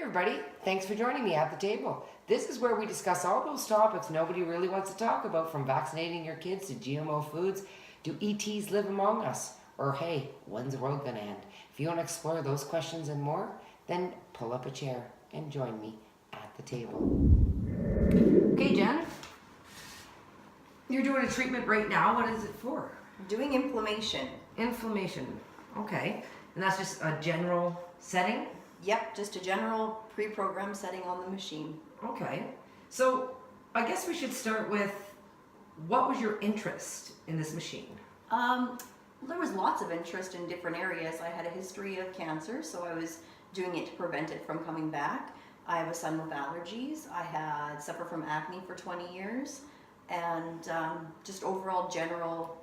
everybody, thanks for joining me at the table. This is where we discuss all those topics nobody really wants to talk about, from vaccinating your kids to GMO foods. Do ETs live among us? Or hey, when's the world gonna end? If you want to explore those questions and more, then pull up a chair and join me at the table. Okay, Jen, you're doing a treatment right now. What is it for? Doing inflammation. Inflammation, okay. And that's just a general setting? Yep, just a general pre-programmed setting on the machine. Okay. So I guess we should start with, what was your interest in this machine? There was lots of interest in different areas. I had a history of cancer, so I was doing it to prevent it from coming back. I have a son with allergies. I had suffered from acne for 20 years, and just overall general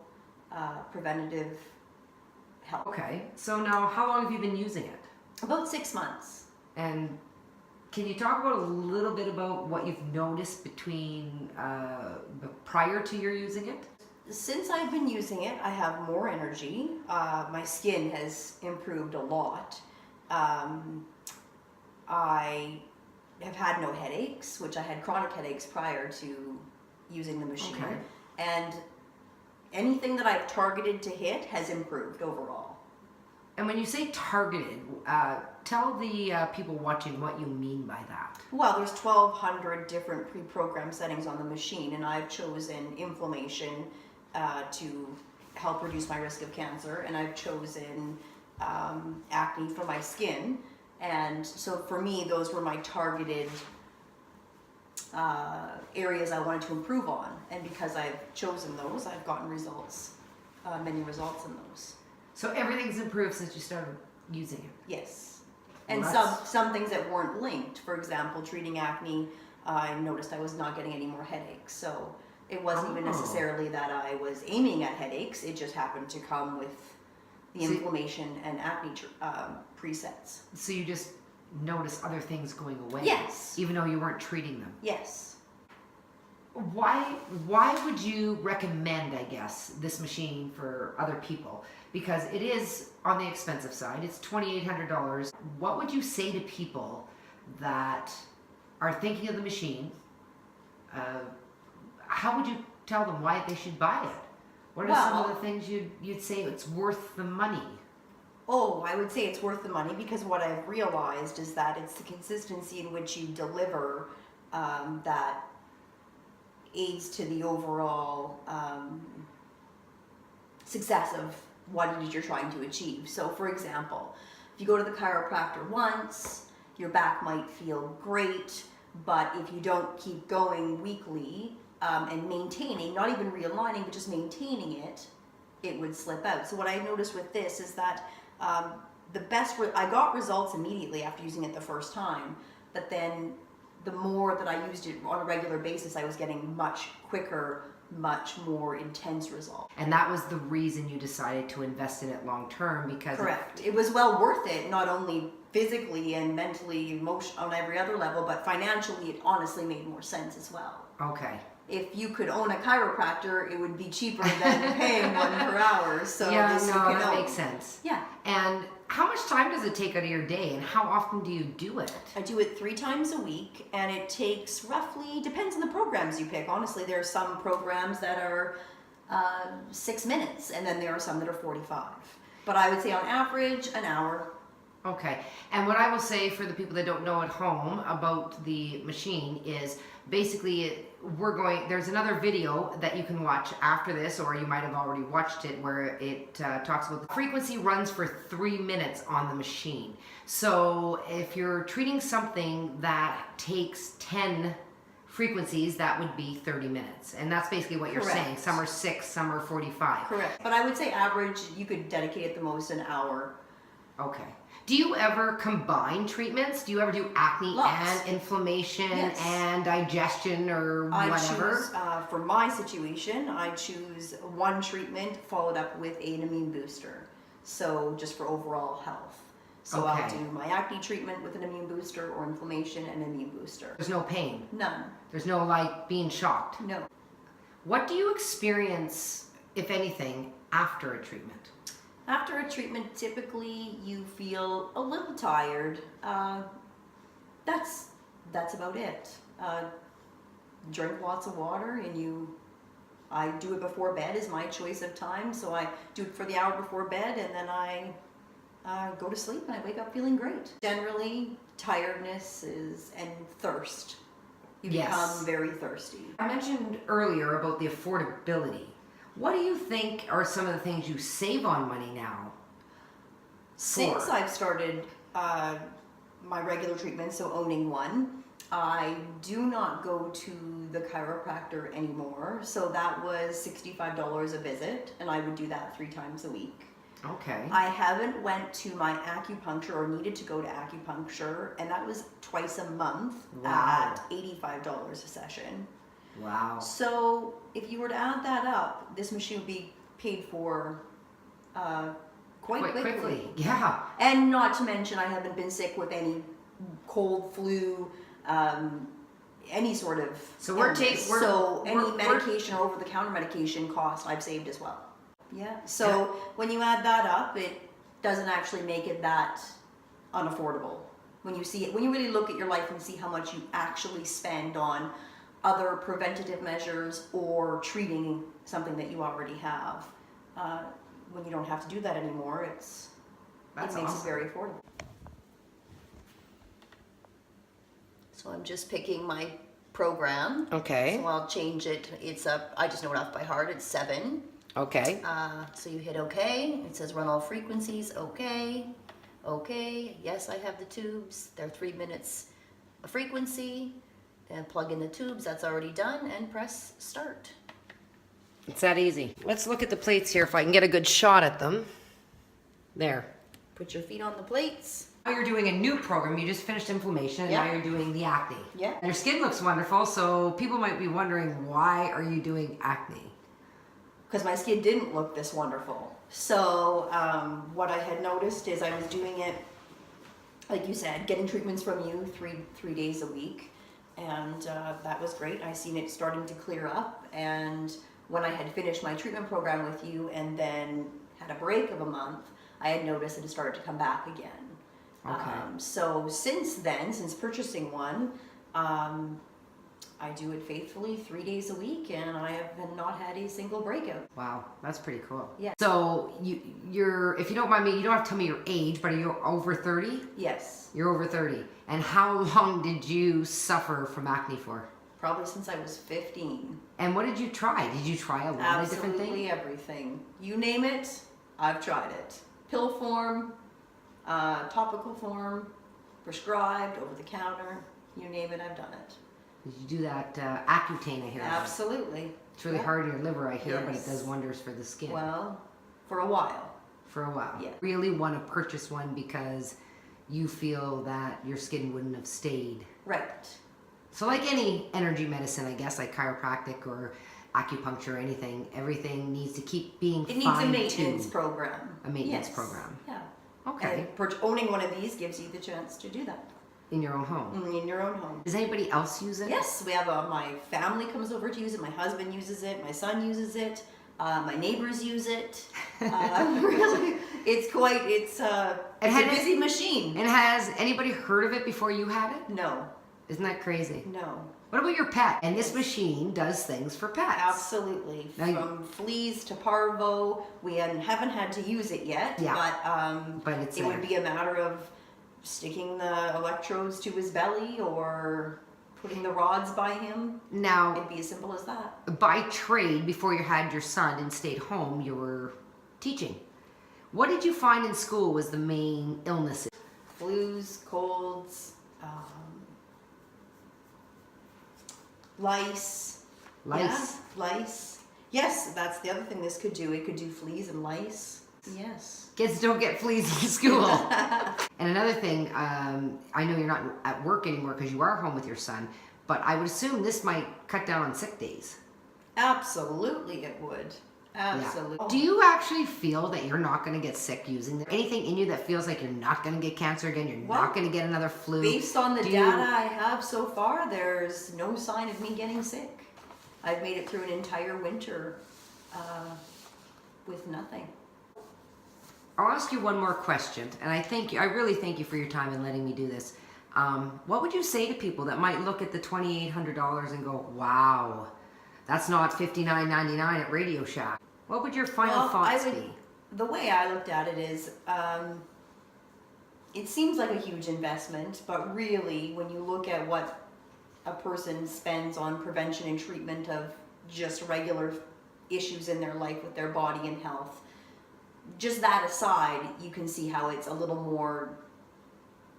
preventative health. Okay. So now, how long have you been using it? About 6 months. And can you talk about a little bit about what you've noticed between prior to your using it? Since I've been using it, I have more energy. My skin has improved a lot. I have had no headaches, which I had chronic headaches prior to using the machine. Okay. And anything that I've targeted to hit has improved overall. And when you say targeted, tell the people watching what you mean by that. Well, there's 1,200 different pre-programmed settings on the machine, and I've chosen inflammation to help reduce my risk of cancer, and I've chosen acne for my skin. And so for me, those were my targeted areas I wanted to improve on. And because I've chosen those, I've gotten results, many results in those. So everything's improved since you started using it? Yes. And Well, some things that weren't linked. For example, treating acne, I noticed I was not getting any more headaches. So it wasn't even necessarily that I was aiming at headaches. It just happened to come with the inflammation and acne presets. So you just notice other things going away? Yes. Even though you weren't treating them? Yes. Why would you recommend, I guess, this machine for other people? Because it is on the expensive side. It's $2,800. What would you say to people that are thinking of the machine? How would you tell them why they should buy it? What are some of the things you'd say it's worth the money? Oh, I would say it's worth the money because what I've realized is that it's the consistency in which you deliver that aids to the overall success of what it is you're trying to achieve. So for example, if you go to the chiropractor once, your back might feel great, but if you don't keep going weekly and maintaining, not even realigning, but just maintaining it, it would slip out. So what I noticed with this is that I got results immediately after using it the first time, but then the more that I used it on a regular basis, I was getting much quicker, much more intense results. And that was the reason you decided to invest in it long term, because... Correct. It was well worth it, not only physically and mentally, on every other level, but financially it honestly made more sense as well. Okay. If you could own a chiropractor, it would be cheaper than paying one per hour. So yeah, this no, you can that own. makes sense. Yeah. And how much time does it take out of your day, and how often do you do it? I do it 3 times a week, and it takes roughly, depends on the programs you pick. Honestly, there are some programs that are 6 minutes, and then there are some that are 45. But I would say on average, an hour. Okay, and what I will say for the people that don't know at home about the machine is basically there's another video that you can watch after this, or you might have already watched it, where it talks about the frequency runs for 3 minutes on the machine. So if you're treating something that takes 10 frequencies, that would be 30 minutes. And that's basically what you're saying. Some are 6, some are 45. Correct. But I would say average, you could dedicate at the most an hour. Okay. Do you ever combine treatments? Do you ever do acne and inflammation and digestion or whatever? I choose, for my situation, I choose one treatment followed up with an immune booster. So just for overall health. So I'll do my acne treatment with an immune booster, or inflammation and an immune booster. There's no pain? None. There's no like being shocked? No. What do you experience, if anything, after a treatment? After a treatment, typically you feel a little tired. That's about it. Drink lots of water, and I do it before bed is my choice of time. So I do it for the hour before bed, and then I go to sleep and I wake up feeling great. Generally, tiredness and thirst. You become very thirsty. I mentioned earlier about the affordability. What do you think are some of the things you save on money now? Since I've started my regular treatment, so owning one, I do not go to the chiropractor anymore. So that was $65 a visit, and I would do that 3 times a week. Okay. I haven't went to my acupuncture or needed to go to acupuncture, and that was twice a month at $85 a session. Wow. So if you were to add that up, this machine would be paid for quite quickly. Yeah. And not to mention, I haven't been sick with any cold, flu, any sort of So any medication or over-the-counter medication cost I've saved as well. Yeah. So when you add that up, it doesn't actually make it that unaffordable. When you see it, when you really look at your life and see how much you actually spend on other preventative measures or treating something that you already have, when you don't have to do that anymore, it makes it very affordable. So I'm just picking my program. Okay. So I'll change it. It's up. I just know it off by heart. It's 7. Okay. So you hit OK. It says run all frequencies. OK. OK. Yes, I have the tubes. They're 3 minutes a frequency. And plug in the tubes. That's already done. And press start. It's that easy. Let's look at the plates here if I can get a good shot at them. There. Put your feet on the plates. Now you're doing a new program. You just finished inflammation, and now you're doing the acne. Yeah. And your skin looks wonderful, so people might be wondering, why are you doing acne? Because my skin didn't look this wonderful. So what I had noticed is I was doing it, like you said, getting treatments from you three days a week, and that was great. I seen it starting to clear up, and when I had finished my treatment program with you and then had a break of a month, I had noticed it had started to come back again. Okay. So since then, since purchasing one, I do it faithfully 3 days a week, and I have not had a single breakout. Wow, that's pretty cool. Yeah. So you're, if you don't mind me, you don't have to tell me your age, but are you over 30? Yes. You're over 30. And how long did you suffer from acne for? Probably since I was 15. And what did you try? Did you try a lot of different things? Absolutely everything. You name it, I've tried it. Pill form, topical form, prescribed, over the counter, you name it, I've done it. Did you do that Accutane, I hear? Absolutely. It's really hard on your liver, I hear, but it Yes. does wonders for the skin. Well, for a while. For a while. Yeah. Really want to purchase one because you feel that your skin wouldn't have stayed. Right. So like any energy medicine, I guess, like chiropractic or acupuncture or anything, everything needs to keep being It needs a fine-tuned. maintenance program. A maintenance Yes. program. Yeah. Okay. And owning one of these gives you the chance to do that. In your own home. In your own home. Does anybody else use it? Yes, we have my family comes over to use it. My husband uses it. My son uses it. My neighbors use it. Really, it's a busy machine. And has anybody heard of it before you had it? No. Isn't that crazy? No. What about your pet? And this machine does things for pets. Absolutely. From fleas to parvo. We haven't had to use it yet. Yeah. But it's it would be a matter of sticking the electrodes to his belly or putting the rods by him. Now, It'd be as simple as that. by trade, before you had your son and stayed home, you were teaching. What did you find in school was the main illnesses? Flus, colds, lice. Lice. Yeah, lice. Yes, that's the other thing this could do. It could do fleas and lice. Yes. Kids don't get fleas in school. And another thing, I know you're not at work anymore because you are home with your son, but I would assume this might cut down on sick days. Absolutely it would. Absolutely. Yeah. Do you actually feel that you're not going to get sick using this? Anything in you that feels like you're not going to get cancer again, you're not going to get another flu? Based on the data I have so far, there's no sign of me getting sick. I've made it through an entire winter with nothing. I'll ask you one more question, and I really thank you for your time and letting me do this. What would you say to people that might look at the $2,800 and go, wow, that's not $59.99 at Radio Shack? What would your final thoughts be? The way I looked at it is, it seems like a huge investment, but really, when you look at what a person spends on prevention and treatment of just regular issues in their life with their body and health, just that aside, you can see how it's a little more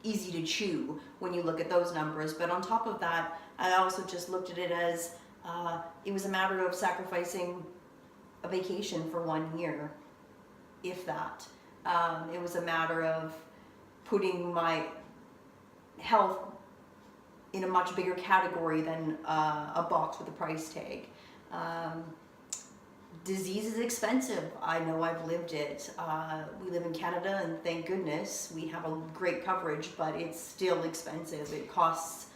easy to chew when you look at those numbers. But on top of that, I also just looked at it as it was a matter of sacrificing a vacation for 1 year, if that. It was a matter of putting my health in a much bigger category than a box with a price tag. Disease is expensive. I know, I've lived it. We live in Canada, and thank goodness we have a great coverage, but it's still expensive. It costs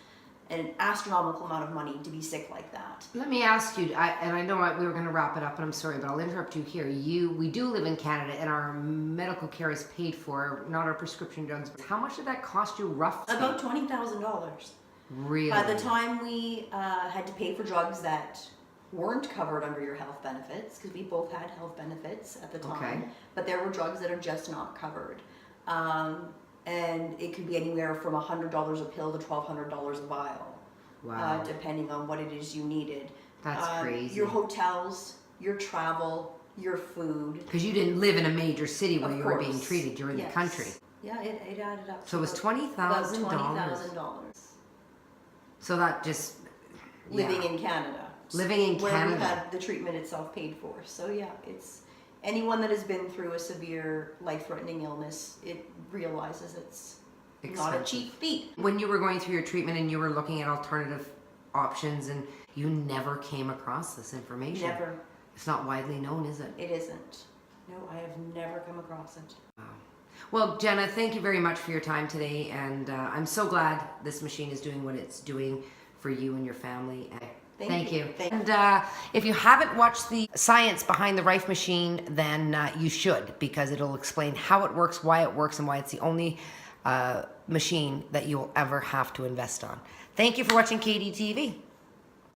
an astronomical amount of money to be sick like that. Let me ask you, and I know we were going to wrap it up, and I'm sorry, but I'll interrupt you here. We do live in Canada, and our medical care is paid for, not our prescription drugs. How much did that cost you roughly? About $20,000. Really? By the time we had to pay for drugs that weren't covered under your health benefits, because we both had health benefits at the time, Okay. but there were drugs that are just not covered. And it could be anywhere from $100 a pill to $1,200 a vial, Wow. depending on what it is you needed. That's crazy. Your hotels, your travel, your food. Because you didn't live in a major city where Of you were being course. treated. You're in the Yes. country. Yeah, it added up. So it was to $20,000. about $20,000 So that just... living yeah. in Canada. Living in where Canada. we had the treatment itself paid for. So yeah, it's anyone that has been through a severe life-threatening illness, it realizes it's not a Expensive. cheap feat. When you were going through your treatment and you were looking at alternative options and you never came across this information. Never. It's not widely known, is it? It isn't. No, I have never come across it. Wow. Well, Jenna, thank you very much for your time today, and I'm so glad this machine is doing what it's doing for you and your family. Thank you. And if you haven't watched the science behind the Rife machine, then you should, because it'll explain how it works, why it works, and why it's the only machine that you'll ever have to invest on. Thank you for watching KDTV.